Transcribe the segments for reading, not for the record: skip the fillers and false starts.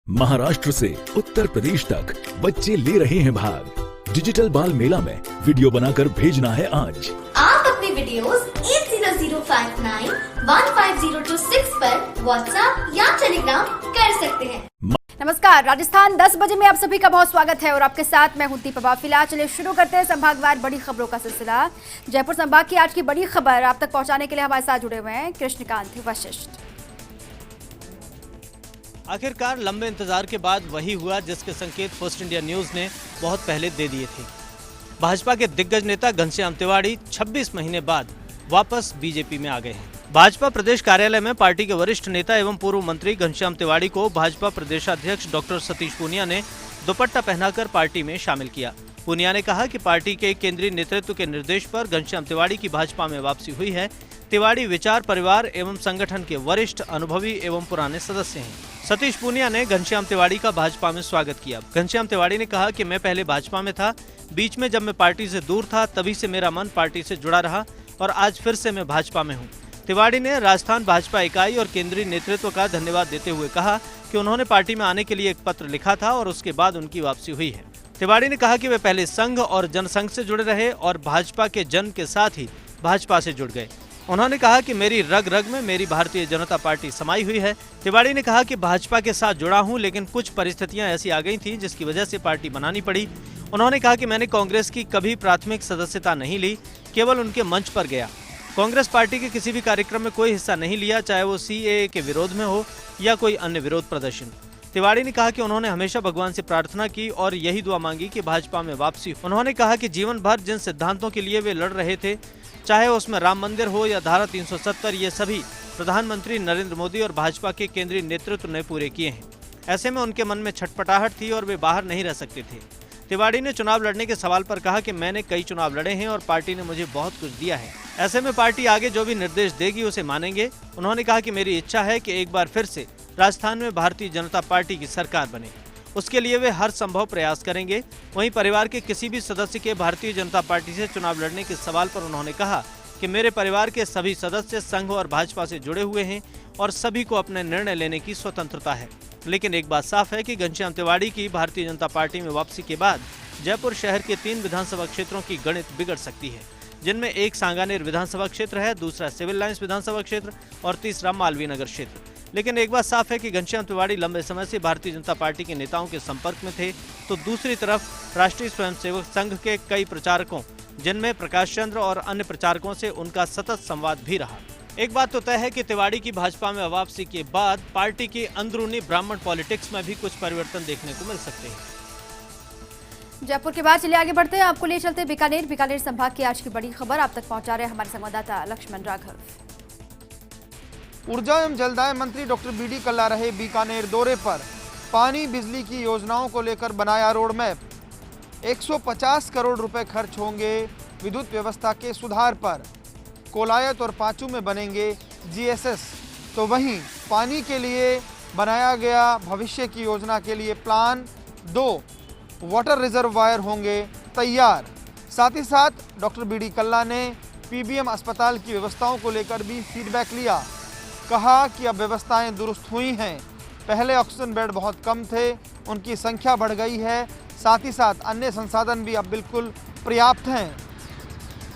महाराष्ट्र से उत्तर प्रदेश तक बच्चे ले रहे हैं भाग। डिजिटल बाल मेला में वीडियो बनाकर भेजना है आज। आप अपने वीडियोस 8005915026 पर व्हाट्सएप या टेलीग्राम कर सकते हैं। नमस्कार, राजस्थान 10 बजे में आप सभी का बहुत स्वागत है और आपके साथ मैं हूं दीपा। फिलहाल चलिए शुरू करते हैं संभागवार बड़ी खबरों का सिलसिला। जयपुर संभाग की आज की बड़ी खबर आप तक पहुंचाने के लिए हमारे साथ जुड़े हुए हैं कृष्णकांत वशिष्ठ। आखिरकार लंबे इंतजार के बाद वही हुआ जिसके संकेत फर्स्ट इंडिया न्यूज ने बहुत पहले दे दिए थे। भाजपा के दिग्गज नेता घनश्याम तिवाड़ी 26 महीने बाद वापस बीजेपी में आ गए हैं। भाजपा प्रदेश कार्यालय में पार्टी के वरिष्ठ नेता एवं पूर्व मंत्री घनश्याम तिवाड़ी को भाजपा प्रदेशाध्यक्ष डॉक्टर सतीश पूनिया ने दुपट्टा पहनाकर पार्टी में शामिल किया। पूनिया ने कहा कि पार्टी के केंद्रीय नेतृत्व के निर्देश पर घनश्याम तिवाड़ी की भाजपा में वापसी हुई है। तिवाड़ी विचार, परिवार एवं संगठन के वरिष्ठ, अनुभवी एवं पुराने सदस्य हैं। सतीश पूनिया ने घनश्याम तिवाड़ी का भाजपा में स्वागत किया। घनश्याम तिवाड़ी ने कहा कि मैं पहले भाजपा में था, बीच में जब मैं पार्टी से दूर था तभी से मेरा मन पार्टी से जुड़ा रहा और आज फिर से मैं भाजपा में हूँ। तिवाड़ी ने राजस्थान भाजपा इकाई और केंद्रीय नेतृत्व का धन्यवाद देते हुए कहा कि उन्होंने पार्टी में आने के लिए एक पत्र लिखा था और उसके बाद उनकी वापसी हुई है। तिवाड़ी ने कहा कि वे पहले संघ और जनसंघ से जुड़े रहे और भाजपा के जन के साथ ही भाजपा से जुड़ गए। उन्होंने कहा कि मेरी रग रग में मेरी भारतीय जनता पार्टी समाई हुई है। तिवाड़ी ने कहा कि भाजपा के साथ जुड़ा हूं, लेकिन कुछ परिस्थितियां ऐसी आ गई थी जिसकी वजह से पार्टी बनानी पड़ी। उन्होंने कहा कि मैंने कांग्रेस की कभी प्राथमिक सदस्यता नहीं ली, केवल उनके मंच पर गया। कांग्रेस पार्टी के किसी भी कार्यक्रम में कोई हिस्सा नहीं लिया, चाहे वो सीएए के विरोध में हो या कोई अन्य विरोध प्रदर्शन। तिवाड़ी ने कहा कि उन्होंने हमेशा भगवान से प्रार्थना की और यही दुआ मांगी कि भाजपा में वापसी। उन्होंने कहा कि जीवन भर जिन सिद्धांतों के लिए वे लड़ रहे थे, चाहे उसमें राम मंदिर हो या धारा 370, ये सभी प्रधानमंत्री नरेंद्र मोदी और भाजपा के केंद्रीय नेतृत्व ने पूरे किए हैं। ऐसे में उनके मन में छटपटाहट थी और वे बाहर नहीं रह सकते थे। तिवाड़ी ने चुनाव लड़ने के सवाल पर कहा कि मैंने कई चुनाव लड़े हैं और पार्टी ने मुझे बहुत कुछ दिया है। ऐसे में पार्टी आगे जो भी निर्देश देगी उसे मानेंगे। उन्होंने कहा कि मेरी इच्छा है कि एक बार फिर से राजस्थान में भारतीय जनता पार्टी की सरकार बने, उसके लिए वे हर संभव प्रयास करेंगे। वहीं परिवार के किसी भी सदस्य के भारतीय जनता पार्टी से चुनाव लड़ने के सवाल पर उन्होंने कहा कि मेरे परिवार के सभी सदस्य संघ और भाजपा से जुड़े हुए हैं और सभी को अपने निर्णय लेने की स्वतंत्रता है। लेकिन एक बात साफ है कि घनश्याम तिवाड़ी की भारतीय जनता पार्टी में वापसी के बाद जयपुर शहर के 3 विधानसभा क्षेत्रों की गणित बिगड़ सकती है, जिनमें एक सांगानेर विधानसभा क्षेत्र है, दूसरा सिविल लाइंस विधानसभा क्षेत्र और तीसरा मालवीय नगर क्षेत्र। लेकिन एक बात साफ है कि घनश्याम तिवाड़ी लंबे समय से भारतीय जनता पार्टी के नेताओं के संपर्क में थे, तो दूसरी तरफ राष्ट्रीय स्वयंसेवक संघ के कई प्रचारकों, जिनमें प्रकाश चंद्र और अन्य प्रचारकों से उनका सतत संवाद भी रहा। एक बात तो तय है कि तिवाड़ी की भाजपा में वापसी के बाद पार्टी की अंदरूनी ब्राह्मण पॉलिटिक्स में भी कुछ परिवर्तन देखने को मिल सकते हैं। जयपुर के बाद चलिए आगे बढ़ते हैं, आपको ले चलते बीकानेर संभाग की आज की बड़ी खबर आप तक पहुंचा रहे हैं हमारे संवाददाता लक्ष्मण राघव। ऊर्जा एवं जलदाय मंत्री डॉक्टर बीडी कल्ला रहे बीकानेर दौरे पर। पानी बिजली की योजनाओं को लेकर बनाया रोड मैप। 150 करोड़ रुपए खर्च होंगे विद्युत व्यवस्था के सुधार पर। कोलायत और पांचू में बनेंगे जीएसएस। तो वहीं पानी के लिए बनाया गया भविष्य की योजना के लिए प्लान 2 वाटर रिजर्वायर होंगे तैयार। साथ ही साथ डॉक्टर बीडी कल्ला ने पीबीएम अस्पताल की व्यवस्थाओं को लेकर भी फीडबैक लिया। कहा कि अब व्यवस्थाएं दुरुस्त हुई हैं, पहले ऑक्सीजन बेड बहुत कम थे, उनकी संख्या बढ़ गई है, साथ ही साथ अन्य संसाधन भी अब बिल्कुल पर्याप्त हैं।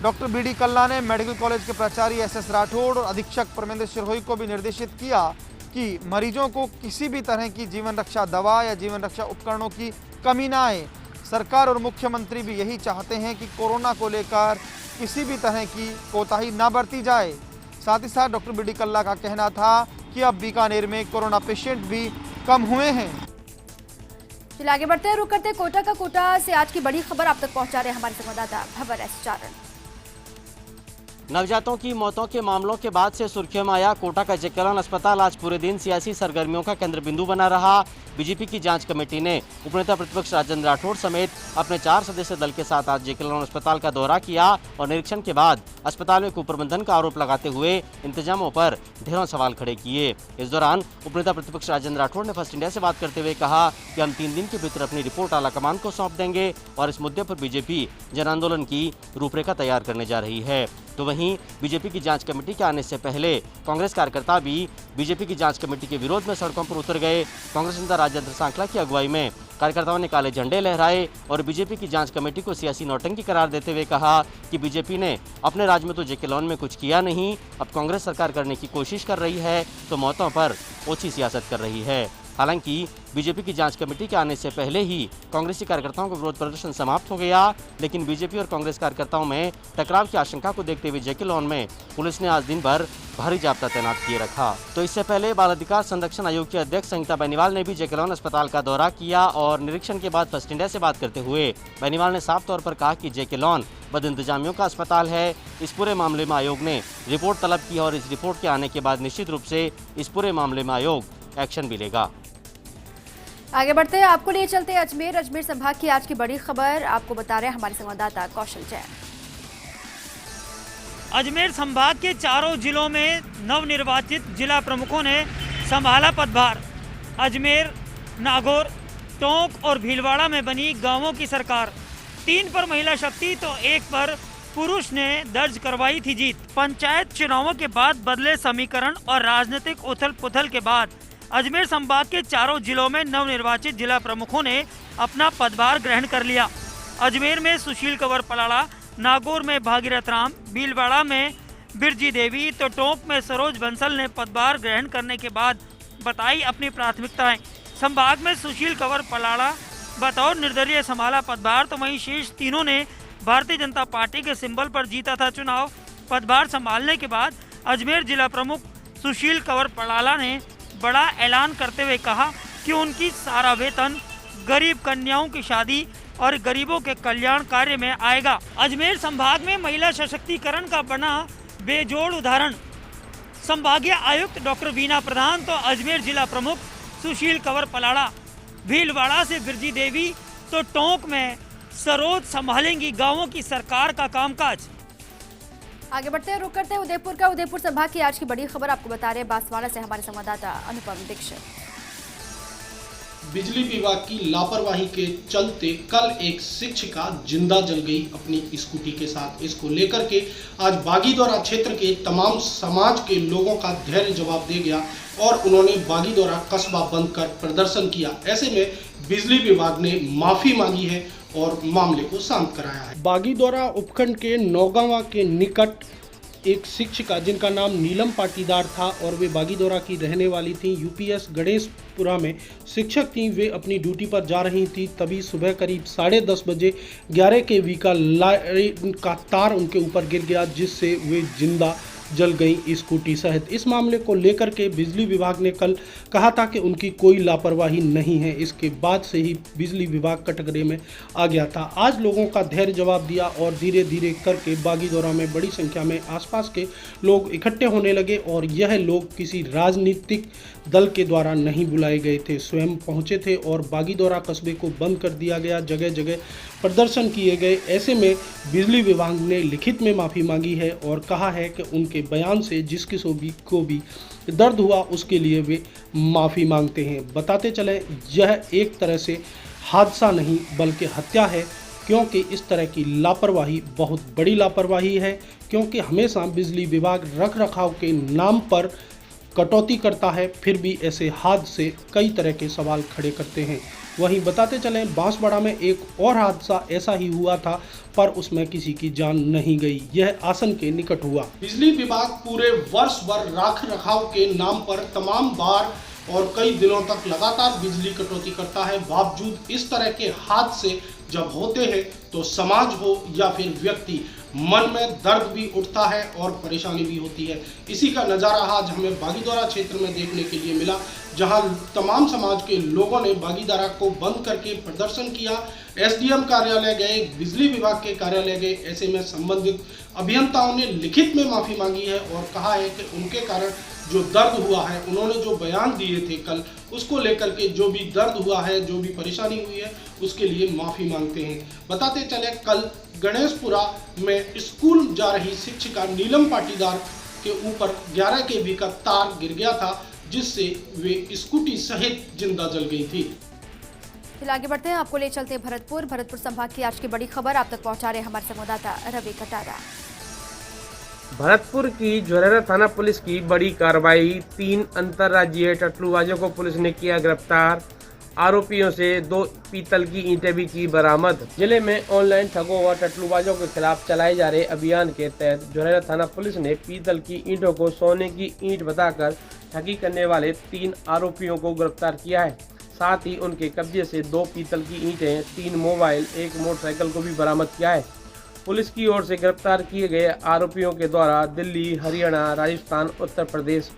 डॉक्टर बीडी कल्ला ने मेडिकल कॉलेज के प्राचार्य एसएस राठौड़ और अधीक्षक परमेंद्र सिरोही को भी निर्देशित किया कि मरीजों को किसी भी तरह की जीवन रक्षा दवा या जीवन रक्षा उपकरणों की कमी ना आए। सरकार और मुख्यमंत्री भी यही चाहते हैं कि कोरोना को लेकर किसी भी तरह की कोताही ना बरती जाए। साथ ही साथ डॉक्टर बीडी कल्ला का कहना था कि अब बीकानेर में कोरोना पेशेंट भी कम हुए हैं। चलिए आगे बढ़ते हैं, रुक करते कोटा से आज की बड़ी खबर आप तक पहुंचा रहे हैं हमारे संवाददाता भवर एस चारण। नवजातों की मौतों के मामलों के बाद से सुर्खियों में आया कोटा का जेकेलॉन अस्पताल आज पूरे दिन सियासी सरगर्मियों का केंद्र बिंदु बना रहा। बीजेपी की जांच कमेटी ने उपनेता प्रतिपक्ष राजेंद्र राठौड़ समेत अपने 4 सदस्य दल के साथ आज जेकेलॉन अस्पताल का दौरा किया और निरीक्षण के बाद अस्पताल में कुप्रबंधन का आरोप लगाते हुए इंतजामों पर ढेरों सवाल खड़े किए। इस दौरान उपनेता प्रतिपक्ष राजेंद्र राठौड़ ने फर्स्ट इंडिया से बात करते हुए कहा कि हम 3 दिन के भीतर अपनी रिपोर्ट आलाकमान को सौंप देंगे और इस मुद्दे पर बीजेपी जन आंदोलन की रूपरेखा तैयार करने जा रही है। तो वहीं बीजेपी की जांच कमेटी के आने से पहले कांग्रेस कार्यकर्ता भी बीजेपी की जांच कमेटी के विरोध में सड़कों पर उतर गए। कांग्रेस नेता राजेंद्र सांखला की अगुवाई में कार्यकर्ताओं ने काले झंडे लहराए और बीजेपी की जांच कमेटी को सियासी नौटंकी करार देते हुए कहा कि बीजेपी ने अपने राज्य में तो जेके लॉन में कुछ किया नहीं, अब कांग्रेस सरकार करने की कोशिश कर रही है तो मौतों पर ओछी सियासत कर रही है। हालांकि बीजेपी की जांच कमेटी के आने से पहले ही कांग्रेसी कार्यकर्ताओं का विरोध प्रदर्शन समाप्त हो गया, लेकिन बीजेपी और कांग्रेस कार्यकर्ताओं में टकराव की आशंका को देखते हुए जेके लॉन में पुलिस ने आज दिन भर भारी जाब्ता तैनात किए रखा। तो इससे पहले बाल अधिकार संरक्षण आयोग की अध्यक्ष संगीता बेनीवाल ने भी जेके लॉन अस्पताल का दौरा किया और निरीक्षण के बाद फर्स्ट इंडिया से बात करते हुए बेनीवाल ने साफ तौर पर कहा कि जेके लॉन बदइंतजामियों का अस्पताल है। इस पूरे मामले में आयोग ने रिपोर्ट तलब की और इस रिपोर्ट के आने के बाद निश्चित रूप से इस पूरे मामले में आयोग एक्शन भी लेगा। आगे बढ़ते हैं, आपको लिए चलते हैं अजमेर संभाग की आज की बड़ी खबर आपको बता रहे हैं हमारे संवाददाता कौशल जैन। अजमेर संभाग के चारों जिलों में नवनिर्वाचित जिला प्रमुखों ने संभाला पदभार। अजमेर, नागौर, टोंक और भीलवाड़ा में बनी गांवों की सरकार। 3 पर महिला शक्ति तो 1 पर पुरुष ने दर्ज करवाई थी जीत। पंचायत चुनावों के बाद बदले समीकरण और राजनीतिक उथल पुथल के बाद अजमेर संभाग के चारों जिलों में नवनिर्वाचित जिला प्रमुखों ने अपना पदभार ग्रहण कर लिया। अजमेर में सुशील कंवर पलाड़ा, नागौर में भागीरथ राम, भीलवाड़ा में बिरजी देवी तो टोंक में सरोज बंसल ने पदभार ग्रहण करने के बाद बताई अपनी प्राथमिकताएं। संभाग में सुशील कंवर पलाड़ा बतौर निर्दलीय संभाला पदभार, तो वहीं शेष तीनों ने भारतीय जनता पार्टी के सिंबल पर जीता था चुनाव। पदभार संभालने के बाद अजमेर जिला प्रमुख सुशील कंवर पलाड़ा ने बड़ा ऐलान करते हुए कहा कि उनकी सारा वेतन गरीब कन्याओं की शादी और गरीबों के कल्याण कार्य में आएगा। अजमेर संभाग में महिला सशक्तिकरण का बना बेजोड़ उदाहरण संभागीय आयुक्त डॉक्टर वीना प्रधान तो अजमेर जिला प्रमुख सुशील कंवर पलाड़ा। भीलवाड़ा से बिरजी देवी तो टोंक में सरोज संभालेंगी गांवों की सरकार का कामकाज। आगे बढ़ते हैं, रुक करते हैं उदयपुर का। उदयपुर संभाग की आज की बड़ी खबर आपको बता रहे हैं बांसवाड़ा से हमारे संवाददाता अनुपम दीक्षित। बिजली विभाग की लापरवाही के चलते कल एक शिक्षिका जिंदा जल गई अपनी स्कूटी के साथ। इसको लेकर के आज बागीदौरा क्षेत्र के तमाम समाज के लोगों का धैर्य जवाब दे गया और उन्होंने बागीदौरा कस्बा बंद कर प्रदर्शन किया। ऐसे में बिजली विभाग ने माफी मांगी है और मामले को शांत कराया है। बागीदौरा उपखंड के नौगांवा के निकट एक शिक्षिका जिनका नाम नीलम पाटीदार था और वे बागीदौरा की रहने वाली थी, यूपीएस गणेशपुरा में शिक्षक थी। वे अपनी ड्यूटी पर जा रही थी, तभी सुबह करीब 10:30 बजे 11 kV का लाइन का तार उनके ऊपर गिर गया, जिससे वे जिंदा जल गई स्कूटी सहित। इस मामले को लेकर के बिजली विभाग ने कल कहा था कि उनकी कोई लापरवाही नहीं है। इसके बाद से ही बिजली विभाग कटघरे में आ गया था। आज लोगों का धैर्य जवाब दिया और धीरे धीरे करके बागीदौरा में बड़ी संख्या में आसपास के लोग इकट्ठे होने लगे और यह लोग किसी राजनीतिक दल के द्वारा नहीं बुलाए गए थे, स्वयं पहुंचे थे और बागीदौरा कस्बे को बंद कर दिया गया। जगह जगह प्रदर्शन किए गए। ऐसे में बिजली विभाग ने लिखित में माफ़ी मांगी है और कहा है कि उनके बयान से जिस किसी को भी दर्द हुआ उसके लिए वे माफ़ी मांगते हैं। बताते चलें, यह एक तरह से हादसा नहीं बल्कि हत्या है, क्योंकि इस तरह की लापरवाही बहुत बड़ी लापरवाही है। क्योंकि हमेशा बिजली विभाग रख रखाव के नाम पर कटौती करता है, फिर भी ऐसे हादसे कई तरह के सवाल खड़े करते हैं। वहीं बताते चलें, बांसवाड़ा में एक और हादसा ऐसा ही हुआ था, पर उसमें किसी की जान नहीं गई। यह आसन के निकट हुआ। बिजली विभाग पूरे वर्ष भर रख रखाव के नाम पर तमाम बार और कई दिनों तक लगातार बिजली कटौती करता है। बावजूद इस तरह के हादसे जब होते हैं तो समाज हो या फिर व्यक्ति, मन में दर्द भी उठता है और परेशानी भी होती है। इसी का नज़ारा आज हमें बागीदौरा क्षेत्र में देखने के लिए मिला, जहां तमाम समाज के लोगों ने बागीदौरा को बंद करके प्रदर्शन किया। एसडीएम कार्यालय गए, बिजली विभाग के कार्यालय गए। ऐसे में संबंधित अभियंताओं ने लिखित में माफ़ी मांगी है और कहा है कि उनके कारण जो दर्द हुआ है, उन्होंने जो बयान दिए थे कल, उसको लेकर के जो भी दर्द हुआ है, जो भी परेशानी हुई है, उसके लिए माफ़ी मांगते हैं। बताते चले, कल गणेशपुरा में स्कूल जा रही शिक्षिका नीलम पाटीदार के ऊपर 11 kV का तार गिर गया था, जिससे वे स्कूटी सहित जिंदा जल गई थी। फिलहाल आगे बढ़ते हैं, आपको ले चलते हैं भरतपुर संभाग की आज की बड़ी खबर आप तक पहुंचा रहे हमारे संवाददाता रवि कटारा। भरतपुर की झुरेरा थाना पुलिस की बड़ी कार्रवाई। 3 अंतर्राज्यीय टटलूबाजों को पुलिस ने किया गिरफ्तार। आरोपियों से 2 पीतल की ईंटें भी की बरामद। जिले में ऑनलाइन ठगों व टटलूबाजों के खिलाफ चलाए जा रहे अभियान के तहत झुरेरा थाना पुलिस ने पीतल की ईंटों को सोने की ईंट बताकर ठगी करने वाले 3 आरोपियों को गिरफ्तार किया है। साथ ही उनके कब्जे से 2 पीतल की ईंटें, 3 मोबाइल, 1 मोटरसाइकिल को भी बरामद किया है। पुलिस की ओर से गिरफ्तार किए गए आरोपियों के द्वारा दिल्ली, हरियाणा, राजस्थान, उत्तर प्रदेश,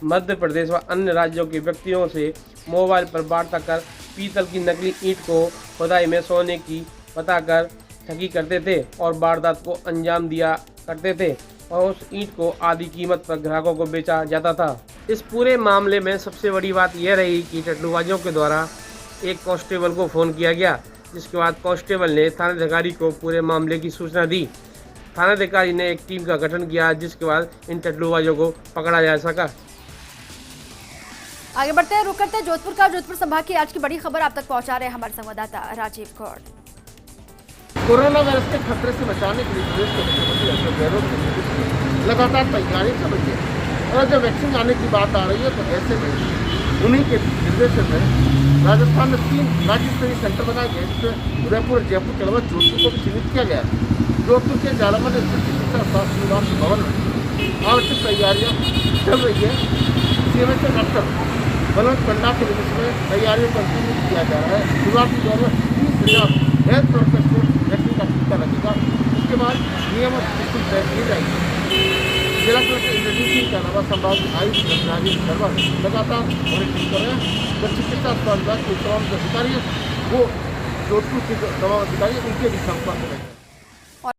मध्य प्रदेश व अन्य राज्यों के व्यक्तियों से मोबाइल पर वार्ता कर पीतल की नकली ईंट को खुदाई में सोने की बताकर ठगी करते थे और वारदात को अंजाम दिया करते थे और उस ईंट को आधी कीमत पर ग्राहकों को बेचा जाता था। इस पूरे मामले में सबसे बड़ी बात यह रही कि टटलूबाजों के द्वारा एक कांस्टेबल को फ़ोन किया गया, जिसके बाद कांस्टेबल ने थानाधिकारी को पूरे मामले की सूचना दी। थानाधिकारी ने एक टीम का गठन किया, जिसके बाद इन टटलूबाजों को पकड़ा जा सका। आगे बढ़ते हैं, रुक करते हैं जोधपुर का। जोधपुर संभाग की आज की बड़ी खबर आप तक पहुंचा रहे हैं हमारे संवाददाता राजीव गौड़। कोरोना वायरस के खतरे से बचाने के लिए प्रदेश के मुख्यमंत्री अशोक गहलोत ने लगातार तैयारी कर रही है और जब वैक्सीन आने की बात आ रही है तो ऐसे में उन्हीं के निर्देशन में राजस्थान में 3 राज्य स्तरीय सेंटर बनाए गए, जिसमें उदयपुर, जयपुर के अलावा जोधपुर को भी चिन्हित किया गया है। जोधपुर के जालमन स्थित चिकित्सा स्वास्थ्य निवास भवन में आवश्यक तैयारियाँ चल रही है। सीएमएचओ डॉक्टर बलवंत पंडा के निर्देश में तैयारियों पर किया जा रहा है। विभाग की द्वारा 30,000 हेल्थ वर्कर्स को वैक्सीन का टीका लगेगा। उसके बाद नियमित बिल्कुल तय किए जाएंगे। जिला कलेक्टर इंद्रजीत सिंह के अलावा संभाग आयुक्त राजेश शर्मा लगातार मॉनिटरिंग कर रहे हैं। जो चिकित्सा स्वास्थ्य विभाग के तमाम अधिकारी वो जोधपुर के तमाम अधिकारी उनके भी संपर्क में